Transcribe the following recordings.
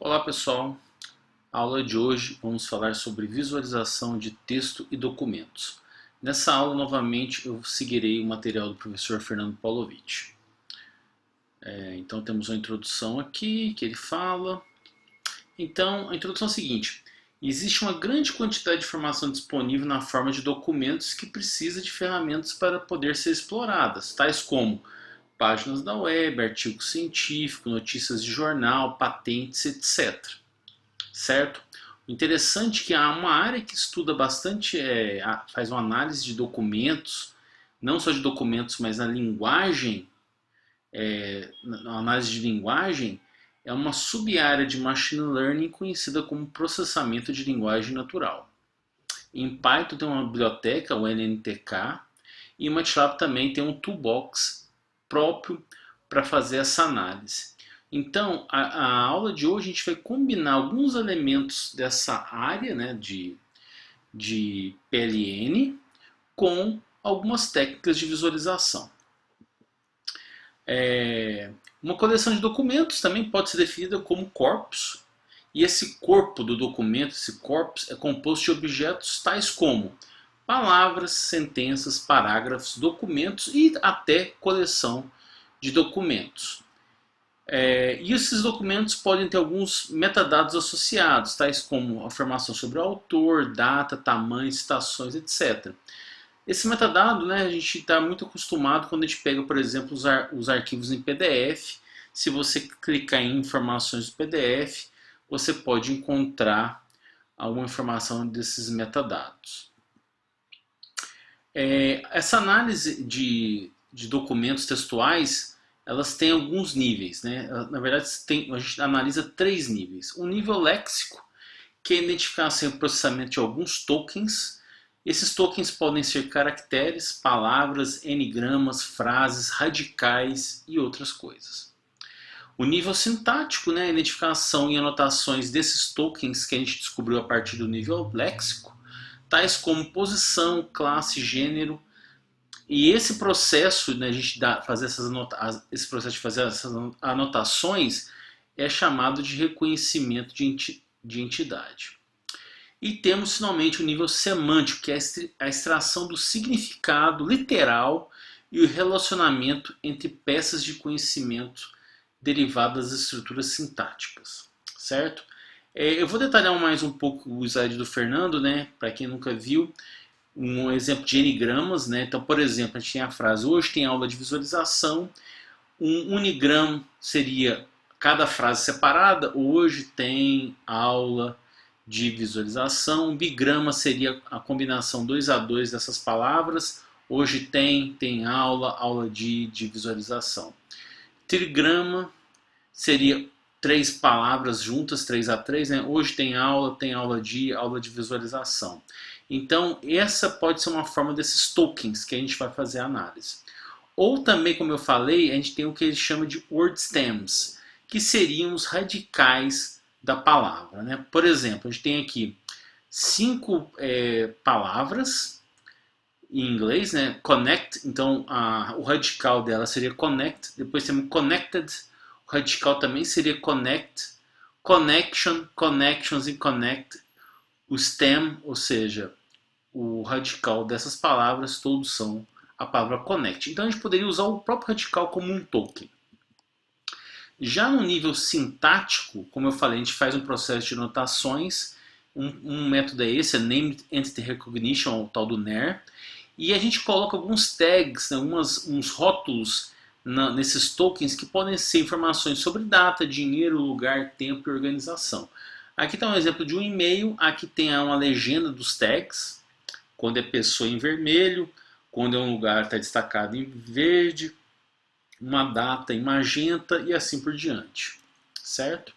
Olá pessoal, a aula de hoje vamos falar sobre visualização de texto e documentos. Nessa aula novamente eu seguirei o material do professor Fernando Paulovitch. Então temos uma introdução aqui que ele fala. Então a introdução é a seguinte: existe uma grande quantidade de informação disponível na forma de documentos que precisa de ferramentas para poder ser exploradas, tais como páginas da web, artigos científicos, notícias de jornal, patentes, etc. Certo? O interessante é que há uma área que estuda bastante, faz uma análise de documentos, não só de documentos, mas na linguagem, na análise de linguagem, é uma sub-área de Machine Learning conhecida como processamento de linguagem natural. Em Python tem uma biblioteca, o NNTK, e em MATLAB também tem um toolbox próprio para fazer essa análise. Então, a aula de hoje a gente vai combinar alguns elementos dessa área, né, de PLN com algumas técnicas de visualização. Uma coleção de documentos também pode ser definida como corpus, e esse corpo do documento, esse corpus, é composto de objetos tais como palavras, sentenças, parágrafos, documentos e até coleção de documentos. E esses documentos podem ter alguns metadados associados, tais como a informação sobre o autor, data, tamanho, citações, etc. Esse metadado, né, a gente está muito acostumado quando a gente pega, por exemplo, os arquivos em PDF. Se você clicar em informações do PDF, você pode encontrar alguma informação desses metadados. Essa análise de documentos textuais, elas têm alguns níveis, né? Na verdade, a gente analisa 3 níveis. Um nível léxico, que é a identificação e processamento de alguns tokens. Esses tokens podem ser caracteres, palavras, n-gramas, frases, radicais e outras coisas. O nível sintático, né? A identificação e anotações desses tokens que a gente descobriu a partir do nível léxico, tais como posição, classe, gênero. E esse processo, né, esse processo de fazer essas anotações é chamado de reconhecimento de entidade. E temos finalmente o nível semântico, que é a extração do significado literal e o relacionamento entre peças de conhecimento derivadas das estruturas sintáticas, certo? Eu vou detalhar mais um pouco o slide do Fernando, né, para quem nunca viu, um exemplo de n-gramas, né? Então, por exemplo, a gente tem a frase: hoje tem aula de visualização. Um unigrama seria cada frase separada. Hoje tem aula de visualização. Um bigrama seria a combinação 2 a 2 dessas palavras. Hoje tem aula de visualização. Trigrama seria 3 palavras juntas, 3 a 3, né? Hoje tem aula de visualização. Então, essa pode ser uma forma desses tokens que a gente vai fazer a análise. Ou também, como eu falei, a gente tem o que eles chamam de word stems, que seriam os radicais da palavra, né? Por exemplo, a gente tem aqui 5 palavras em inglês, né? Connect, então o radical dela seria connect. Depois temos connected, o radical também seria connect, connection, connections e connect. O stem, ou seja, o radical dessas palavras, todos são a palavra connect. Então a gente poderia usar o próprio radical como um token. Já no nível sintático, como eu falei, a gente faz um processo de anotações. Um método é esse, Named Entity Recognition, o tal do NER. E a gente coloca alguns tags, né, uns rótulos nesses tokens que podem ser informações sobre data, dinheiro, lugar, tempo e organização. Aqui está um exemplo de um e-mail, aqui tem uma legenda dos tags, quando é pessoa em vermelho, quando é um lugar está destacado em verde, uma data em magenta e assim por diante, certo?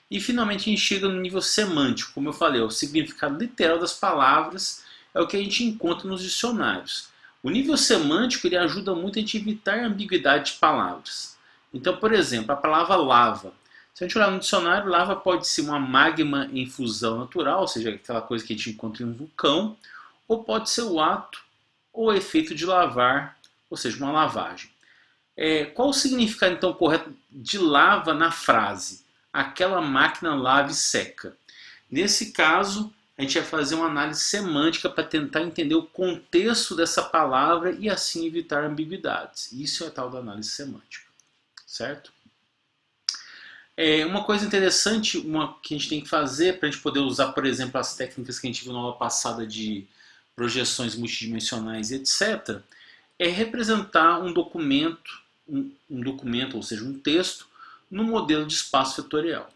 E finalmente a gente chega no nível semântico, como eu falei, o significado literal das palavras é o que a gente encontra nos dicionários. O nível semântico ele ajuda muito a gente evitar a ambiguidade de palavras. Então, por exemplo, a palavra lava. Se a gente olhar no dicionário, lava pode ser uma magma em fusão natural, ou seja, aquela coisa que a gente encontra em um vulcão, ou pode ser o ato ou o efeito de lavar, ou seja, uma lavagem. Qual o significado então correto de lava na frase? aquela máquina lava e seca. Nesse caso, a gente vai fazer uma análise semântica para tentar entender o contexto dessa palavra e assim evitar ambiguidades. Isso é a tal da análise semântica, certo? Uma coisa interessante que a gente tem que fazer para a gente poder usar, por exemplo, as técnicas que a gente viu na aula passada de projeções multidimensionais e etc., é representar um documento, ou seja, um texto, no modelo de espaço vetorial,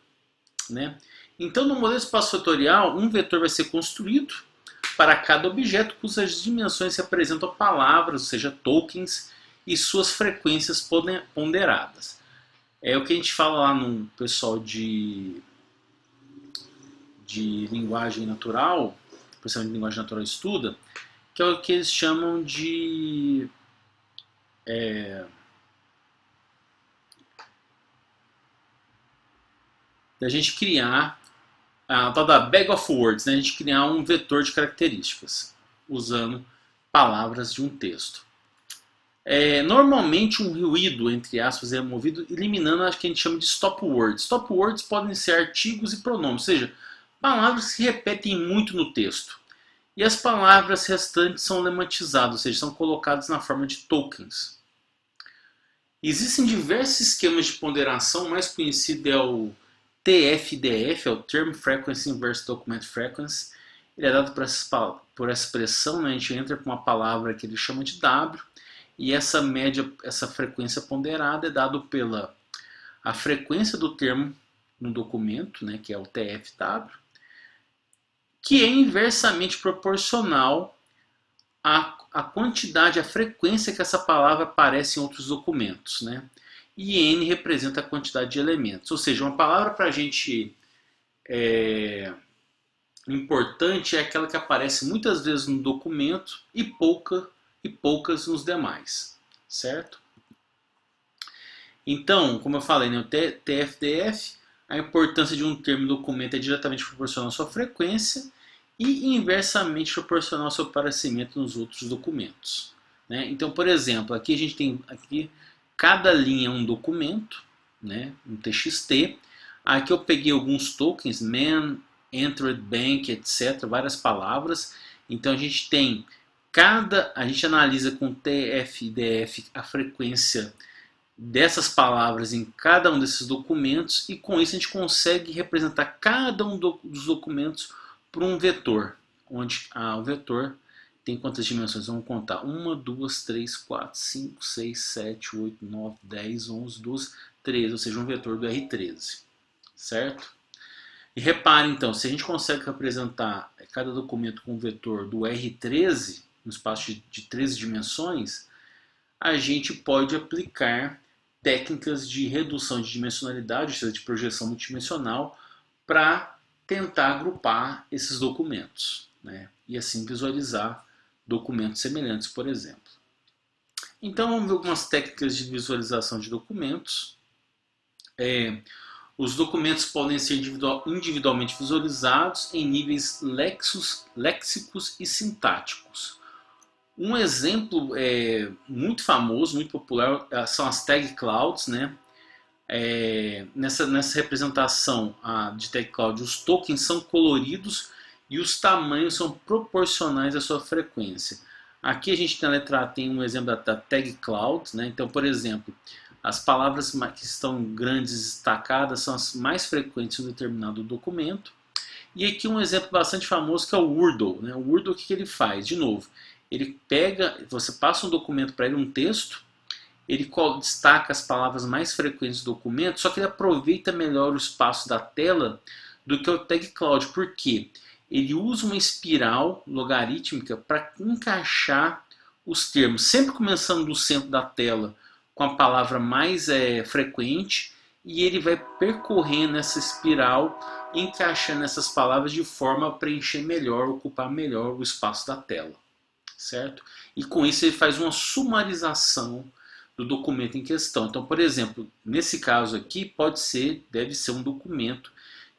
né? Então, no modelo de espaço vetorial, um vetor vai ser construído para cada objeto cujas dimensões representam palavras, ou seja, tokens, e suas frequências ponderadas. É o que a gente fala lá no pessoal de linguagem natural, principalmente de linguagem natural estuda, que é o que eles chamam de da gente criar a tal da bag of words, né? A gente criar um vetor de características usando palavras de um texto. Normalmente um ruído, entre aspas, é removido, eliminando o que a gente chama de stop words. Stop words podem ser artigos e pronomes, ou seja, palavras que repetem muito no texto. E as palavras restantes são lematizadas, ou seja, são colocadas na forma de tokens. Existem diversos esquemas de ponderação, o mais conhecido é o TF-DF, é o Term Frequency Inverse Document Frequency. Ele é dado por essa expressão, né? A gente entra com uma palavra que ele chama de W, e essa média, essa frequência ponderada é dada pela a frequência do termo no documento, né, que é o TF-W, que é inversamente proporcional à quantidade, à frequência que essa palavra aparece em outros documentos, né? E N representa a quantidade de elementos. Ou seja, uma palavra para a gente importante é aquela que aparece muitas vezes no documento e poucas nos demais, certo? Então, como eu falei, no TF-DF, a importância de um termo no documento é diretamente proporcional à sua frequência e inversamente proporcional ao seu aparecimento nos outros documentos, né? Então, por exemplo, aqui a gente tem cada linha é um documento, né, um TXT. Aqui eu peguei alguns tokens, man, entered, bank, etc., várias palavras. Então a gente tem a gente analisa com TF-DF a frequência dessas palavras em cada um desses documentos e com isso a gente consegue representar cada um dos documentos por um vetor, onde o vetor tem quantas dimensões? Vamos contar. 1, 2, 3, 4, 5, 6, 7, 8, 9, 10, 11, 12, 13, ou seja, um vetor do R13, certo? E repare então, se a gente consegue representar cada documento com um vetor do R13, no espaço de 13 dimensões, a gente pode aplicar técnicas de redução de dimensionalidade, ou seja, de projeção multidimensional, para tentar agrupar esses documentos, né? E assim visualizar documentos semelhantes, por exemplo. Então vamos ver algumas técnicas de visualização de documentos. Os documentos podem ser individualmente visualizados em níveis léxicos e sintáticos. Um exemplo muito famoso, muito popular, são as tag clouds, né? Nessa representação de tag cloud, os tokens são coloridos e os tamanhos são proporcionais à sua frequência. Aqui a gente na letra A tem um exemplo da tag cloud, né? Então, por exemplo, as palavras que estão grandes destacadas são as mais frequentes em um determinado documento. E aqui um exemplo bastante famoso que é o Wordle, né? O Wordle, o que ele faz? De novo, ele pega, você passa um documento para ele, um texto, ele destaca as palavras mais frequentes do documento, só que ele aproveita melhor o espaço da tela do que o tag cloud. Por quê? Ele usa uma espiral logarítmica para encaixar os termos, sempre começando do centro da tela com a palavra mais frequente, e ele vai percorrendo essa espiral, encaixando essas palavras de forma a preencher melhor, ocupar melhor o espaço da tela, certo? E com isso ele faz uma sumarização do documento em questão. Então, por exemplo, nesse caso aqui deve ser um documento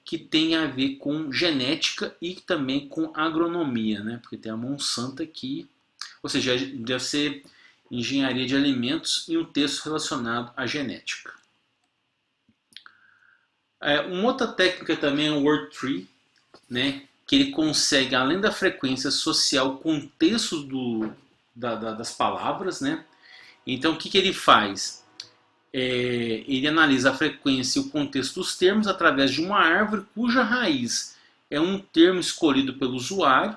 que tem a ver com genética e também com agronomia, né? Porque tem a Monsanto aqui, ou seja, deve ser engenharia de alimentos e um texto relacionado à genética. Uma outra técnica também é o word tree, né? Que ele consegue, além da frequência, associar o contexto das palavras, né? Então, o que ele faz? Ele analisa a frequência e o contexto dos termos através de uma árvore cuja raiz é um termo escolhido pelo usuário.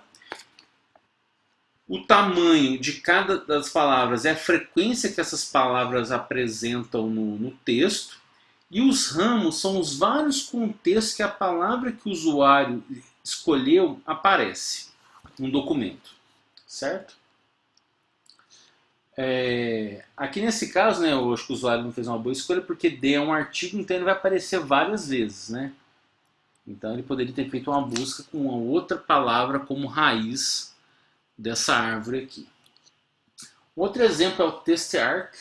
O tamanho de cada das palavras é a frequência que essas palavras apresentam no texto. E os ramos são os vários contextos que a palavra que o usuário escolheu aparece no documento, certo? Aqui nesse caso, né, eu acho que o usuário não fez uma boa escolha porque D é um artigo, então ele vai aparecer várias vezes, né? Então ele poderia ter feito uma busca com uma outra palavra como raiz dessa árvore aqui. Outro exemplo é o TestArc,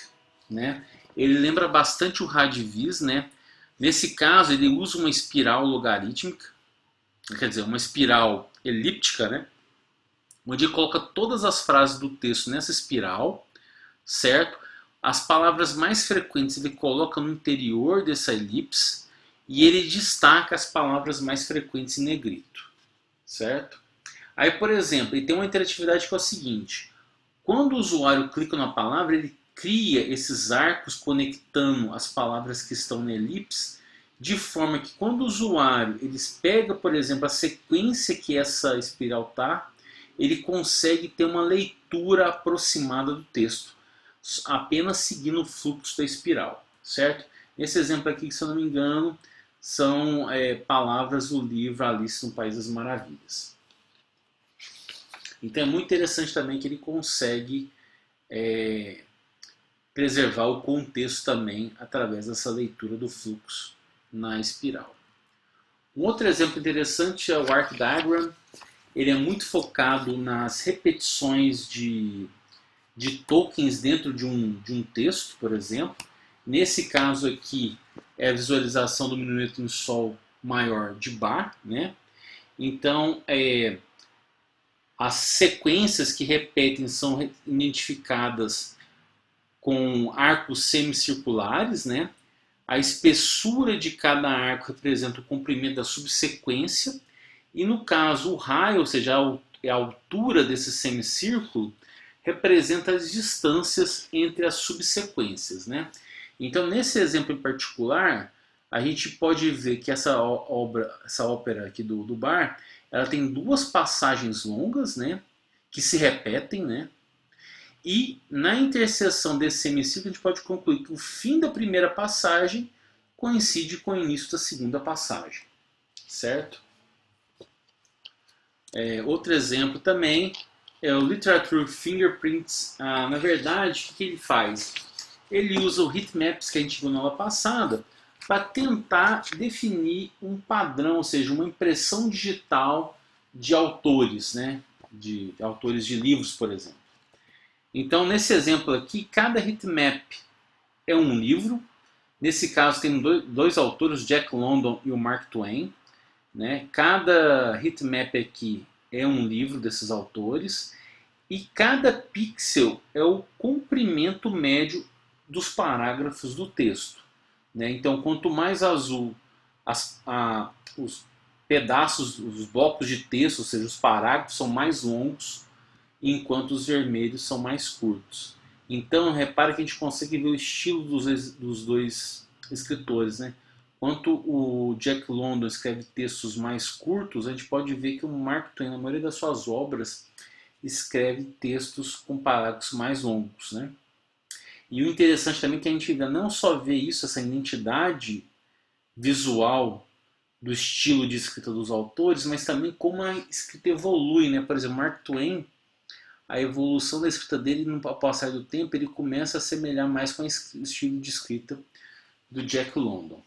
né? Ele lembra bastante o Radviz, né? Nesse caso ele usa uma espiral logarítmica, quer dizer, uma espiral elíptica, né? Onde ele coloca todas as frases do texto nessa espiral, certo? As palavras mais frequentes ele coloca no interior dessa elipse e ele destaca as palavras mais frequentes em negrito, certo? Aí, por exemplo, ele tem uma interatividade que é o seguinte: quando o usuário clica na palavra, ele cria esses arcos conectando as palavras que estão na elipse, de forma que quando o usuário pega, por exemplo, a sequência que essa espiral está, ele consegue ter uma leitura aproximada do texto, apenas seguindo o fluxo da espiral, certo? Nesse exemplo aqui, se eu não me engano, são palavras do livro Alice no País das Maravilhas. Então é muito interessante também que ele consegue preservar o contexto também através dessa leitura do fluxo na espiral. Um outro exemplo interessante é o Arc Diagram. Ele é muito focado nas repetições de tokens dentro de um texto, por exemplo. Nesse caso aqui é a visualização do minueto em sol maior de bar, né? Então, as sequências que repetem são identificadas com arcos semicirculares, né? A espessura de cada arco representa o comprimento da subsequência, e no caso o raio, ou seja, a altura desse semicírculo, representa as distâncias entre as subsequências, né? Então, nesse exemplo em particular, a gente pode ver que essa ópera aqui do bar, ela tem duas passagens longas, né, que se repetem, né? E na interseção desse semicírculo a gente pode concluir que o fim da primeira passagem coincide com o início da segunda passagem, certo? Outro exemplo também é o Literature Fingerprints. Na verdade, o que ele faz? Ele usa o heatmaps que a gente viu na aula passada para tentar definir um padrão, ou seja, uma impressão digital de autores, né? De autores de livros, por exemplo. Então, nesse exemplo aqui, cada heatmap é um livro. Nesse caso, tem dois autores, o Jack London e o Mark Twain, né? Cada heatmap aqui é um livro desses autores. E cada pixel é o comprimento médio dos parágrafos do texto, né? Então, quanto mais azul os pedaços, os blocos de texto, ou seja, os parágrafos são mais longos, enquanto os vermelhos são mais curtos. Então, repare que a gente consegue ver o estilo dos dois escritores, né? Enquanto o Jack London escreve textos mais curtos, a gente pode ver que o Mark Twain, na maioria das suas obras, escreve textos com parágrafos mais longos, né? E o interessante também é que a gente ainda não só vê isso, essa identidade visual do estilo de escrita dos autores, mas também como a escrita evolui, né? Por exemplo, Mark Twain, a evolução da escrita dele, no passar do tempo, ele começa a semelhar mais com o estilo de escrita do Jack London.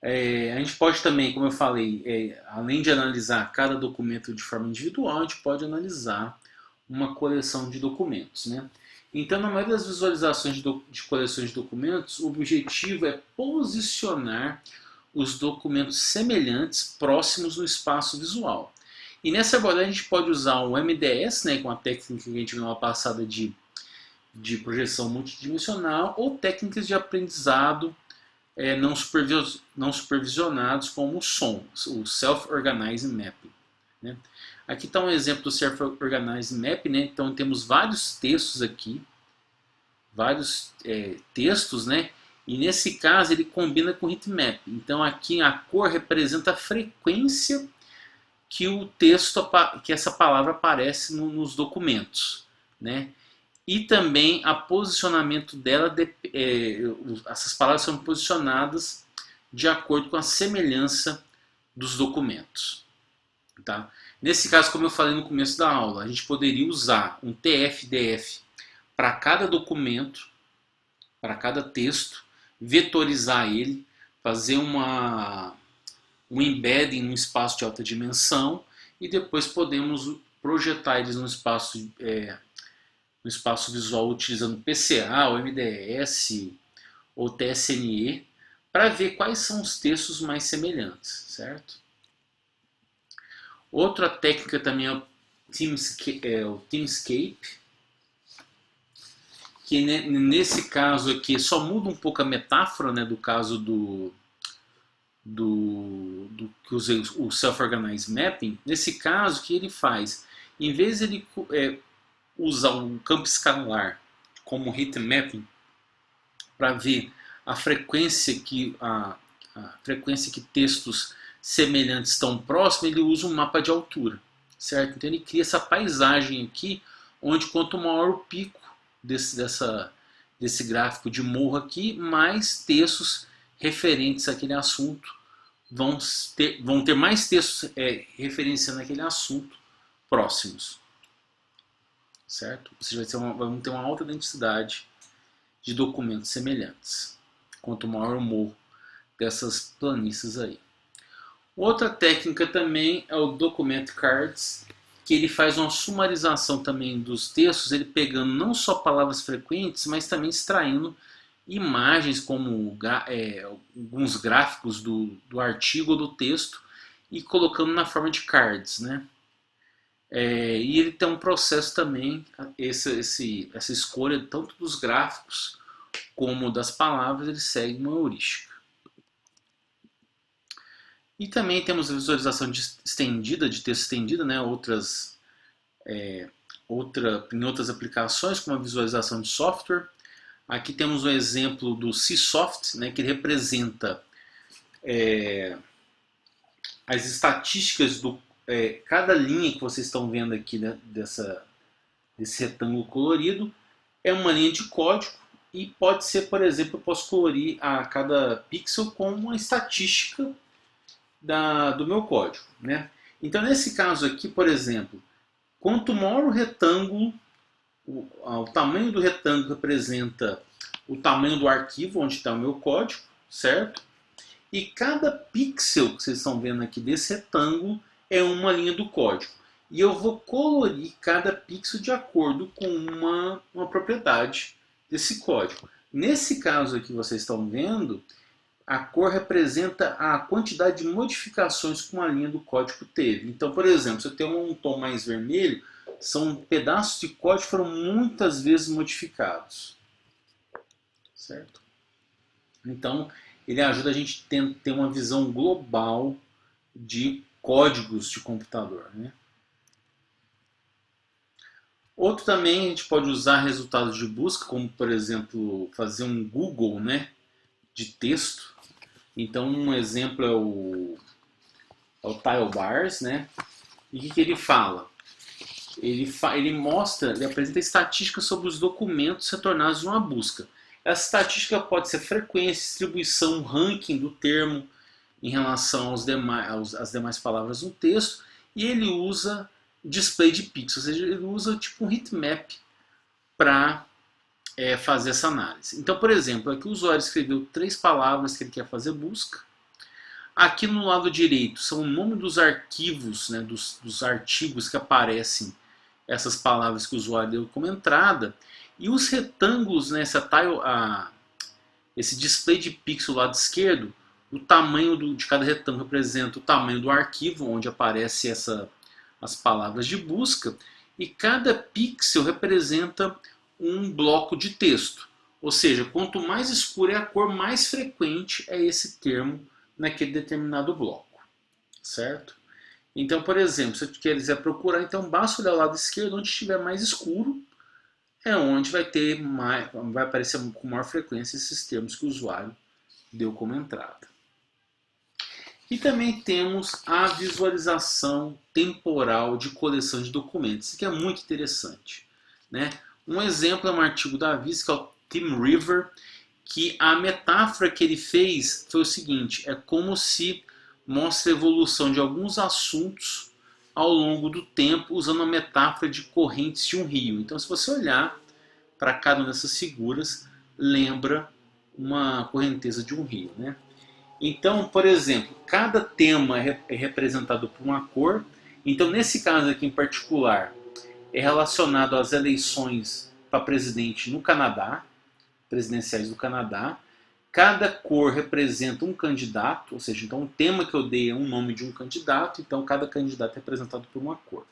A gente pode também, como eu falei, além de analisar cada documento de forma individual, a gente pode analisar uma coleção de documentos, né? Então, na maioria das visualizações de coleções de documentos, o objetivo é posicionar os documentos semelhantes próximos no espaço visual. E nessa abordagem a gente pode usar o MDS, né, com a técnica que a gente viu na passada de projeção multidimensional, ou técnicas de aprendizado não supervisionados, como o SOM, o Self-Organizing Mapping. Né? Aqui está um exemplo do Self-Organizing Mapping. Né? Então temos vários textos aqui, vários textos, né? E nesse caso ele combina com o heatmap. Então aqui a cor representa a frequência que o texto, que essa palavra aparece nos documentos, né? E também o posicionamento dela, essas palavras são posicionadas de acordo com a semelhança dos documentos. Tá? Nesse caso, como eu falei no começo da aula, a gente poderia usar um TF-DF para cada documento, para cada texto, vetorizar ele, fazer um embedding no espaço de alta dimensão e depois podemos projetar eles no espaço visual utilizando PCA, ou MDS ou TSNE para ver quais são os textos mais semelhantes, certo? Outra técnica também é o Teamscape, que nesse caso aqui só muda um pouco a metáfora, né, do caso do que usei o Self-Organized Mapping. Nesse caso, o que ele faz? Em vez de ele usar um campo escalar como heat mapping para ver a frequência que textos semelhantes estão próximos, ele usa um mapa de altura, certo? Então ele cria essa paisagem aqui, onde quanto maior o pico desse gráfico de morro aqui, mais textos referentes àquele assunto vão ter mais textos referenciando aquele assunto próximos, certo? Ou seja, vamos ter uma alta densidade de documentos semelhantes, quanto maior o morro dessas planícies aí. Outra técnica também é o Document Cards, que ele faz uma sumarização também dos textos, ele pegando não só palavras frequentes, mas também extraindo imagens como alguns gráficos do artigo ou do texto e colocando na forma de cards, né? E ele tem um processo também, essa escolha tanto dos gráficos como das palavras, ele segue uma heurística. E também temos a visualização estendida, de texto estendido, né? Em outras aplicações, como a visualização de software. Aqui temos um exemplo do Csoft, né, que representa as estatísticas do cada linha que vocês estão vendo aqui, né, desse retângulo colorido é uma linha de código e pode ser, por exemplo, eu posso colorir a cada pixel com uma estatística do meu código, né? Então nesse caso aqui, por exemplo, quanto maior o retângulo, o tamanho do retângulo representa o tamanho do arquivo onde está o meu código, certo? E cada pixel que vocês estão vendo aqui desse retângulo é uma linha do código. E eu vou colorir cada pixel de acordo com uma propriedade desse código. Nesse caso aqui vocês estão vendo, a cor representa a quantidade de modificações que uma linha do código teve. Então, por exemplo, se eu tenho um tom mais vermelho, são pedaços de código que foram muitas vezes modificados, certo? Então, ele ajuda a gente a ter uma visão global de códigos de computador, né? Outro também, a gente pode usar resultados de busca, como, por exemplo, fazer um Google, né, de texto. Então, um exemplo é o Tilebars, né? E o que ele fala? Ele apresenta estatísticas sobre os documentos retornados de uma busca. Essa estatística pode ser frequência, distribuição, ranking do termo em relação às demais palavras no texto, e ele usa display de pixels, ou seja, ele usa tipo um heatmap para fazer essa análise. Então, por exemplo, aqui o usuário escreveu 3 palavras que ele quer fazer busca. Aqui no lado direito são o nome dos arquivos, né, dos artigos que aparecem essas palavras que o usuário deu como entrada. E os retângulos, né, esse display de pixel do lado esquerdo, o tamanho de cada retângulo representa o tamanho do arquivo onde aparecem as palavras de busca, e cada pixel representa um bloco de texto. Ou seja, quanto mais escura é a cor, mais frequente é esse termo naquele determinado bloco, certo? Então, por exemplo, se eu quiser procurar, então basta olhar o lado esquerdo, onde estiver mais escuro, é onde vai aparecer com maior frequência esses termos que o usuário deu como entrada. E também temos a visualização temporal de coleção de documentos, isso que é muito interessante, né? Um exemplo é um artigo da Viz, que é o Tim River, que a metáfora que ele fez foi o seguinte: é como se mostra a evolução de alguns assuntos ao longo do tempo, usando a metáfora de correntes de um rio. Então, se você olhar para cada uma dessas figuras, lembra uma correnteza de um rio, né? Então, por exemplo, cada tema é representado por uma cor. Então, nesse caso aqui em particular, é relacionado às eleições para presidente no Canadá, presidenciais do Canadá. Cada cor representa um candidato, ou seja, então o tema que eu dei é um nome de um candidato, então cada candidato é representado por uma cor.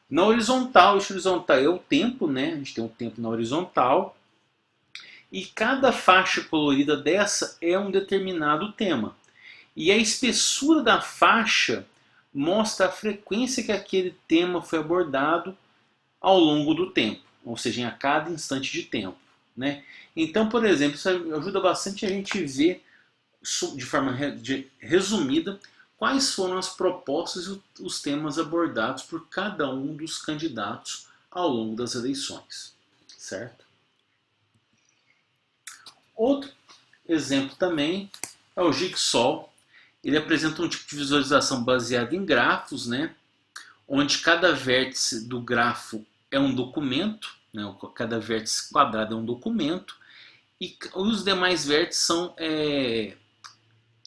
Na horizontal, o eixo horizontal é o tempo, né? A gente tem um tempo na horizontal. E cada faixa colorida dessa é um determinado tema. E a espessura da faixa mostra a frequência que aquele tema foi abordado ao longo do tempo, ou seja, a cada instante de tempo, né? Então, por exemplo, isso ajuda bastante a gente ver de forma resumida quais foram as propostas e os temas abordados por cada um dos candidatos ao longo das eleições, certo? Outro exemplo também é o Jigsaw. Ele apresenta um tipo de visualização baseada em grafos, né? Onde cada vértice do grafo é um documento, né? Cada vértice quadrado é um documento, e os demais vértices são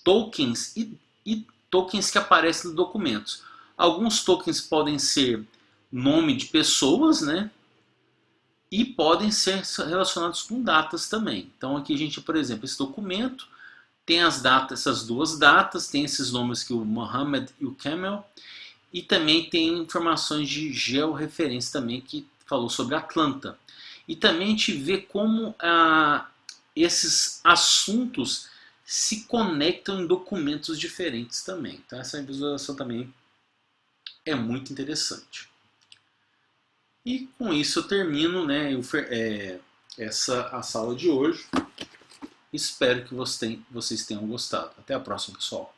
tokens e tokens que aparecem nos documentos. Alguns tokens podem ser nome de pessoas, né? E podem ser relacionados com datas também. Então aqui a gente, por exemplo, esse documento tem as datas, essas duas datas, tem esses nomes que o Mohammed e o Camel, e também tem informações de georreferência também, que falou sobre Atlanta. E também a gente vê como esses assuntos se conectam em documentos diferentes também. Então essa visualização também é muito interessante. E com isso eu termino, né, a sala de hoje. Espero que vocês tenham gostado. Até a próxima, pessoal.